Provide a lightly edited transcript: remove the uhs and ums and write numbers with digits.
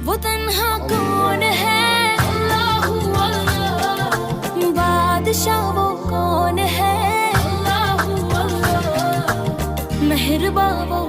वो तन्हा कौन है, अल्लाहू अल्लाह। बादशाह वो कौन है, अल्लाहू अल्लाह। मेहरबान वो